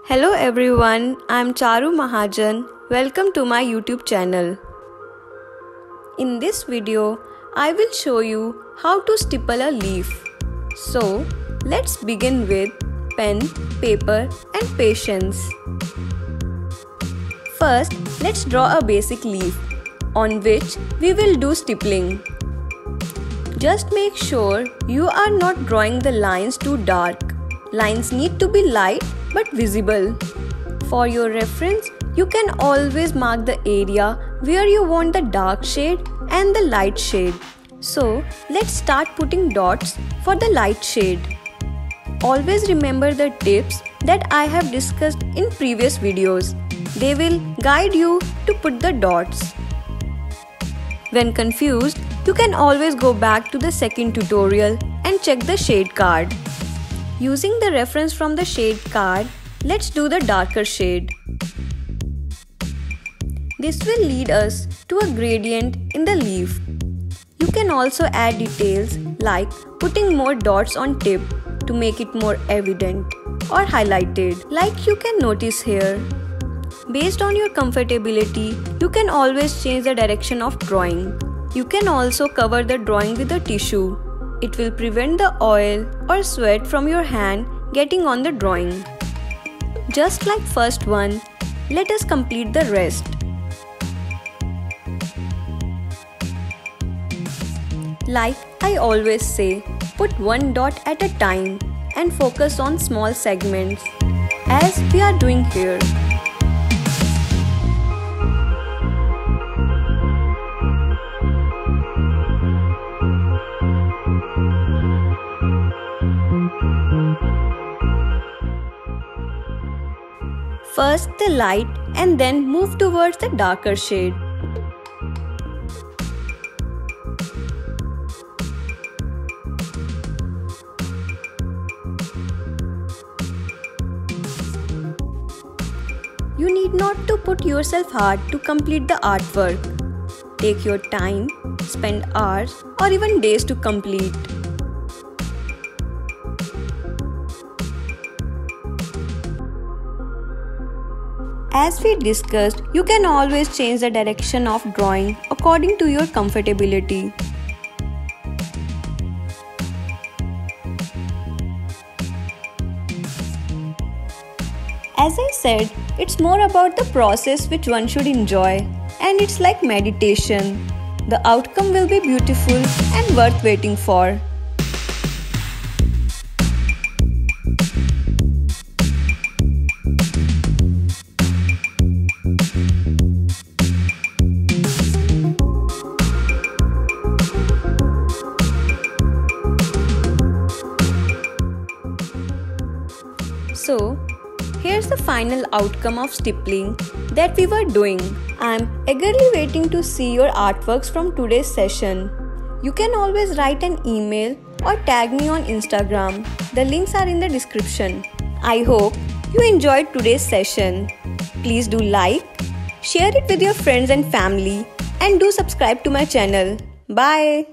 Hello everyone, I'm Charu Mahajan. Welcome to my YouTube channel. In this video, I will show you how to stipple a leaf. So, let's begin with pen, paper and patience. First, let's draw a basic leaf on which we will do stippling. Just make sure you are not drawing the lines too dark. Lines need to be light but visible. For your reference, you can always mark the area where you want the dark shade and the light shade. So, let's start putting dots for the light shade. Always remember the tips that I have discussed in previous videos. They will guide you to put the dots. When confused, you can always go back to the second tutorial and check the shade card. Using the reference from the shade card, let's do the darker shade. This will lead us to a gradient in the leaf. You can also add details like putting more dots on tip to make it more evident or highlighted, like you can notice here. Based on your comfortability, you can always change the direction of drawing. You can also cover the drawing with a tissue. It will prevent the oil or sweat from your hand getting on the drawing. Just like first one, let us complete the rest. Like I always say, put one dot at a time and focus on small segments, as we are doing here. First the light and then move towards the darker shade. You need not to put yourself hard to complete the artwork. Take your time, spend hours or even days to complete. As we discussed, you can always change the direction of drawing according to your comfortability. As I said, it's more about the process which one should enjoy, and it's like meditation. The outcome will be beautiful and worth waiting for. So, here's the final outcome of stippling that we were doing. I'm eagerly waiting to see your artworks from today's session. You can always write an email or tag me on Instagram. The links are in the description. I hope you enjoyed today's session. Please do like, share it with your friends and family, and do subscribe to my channel. Bye!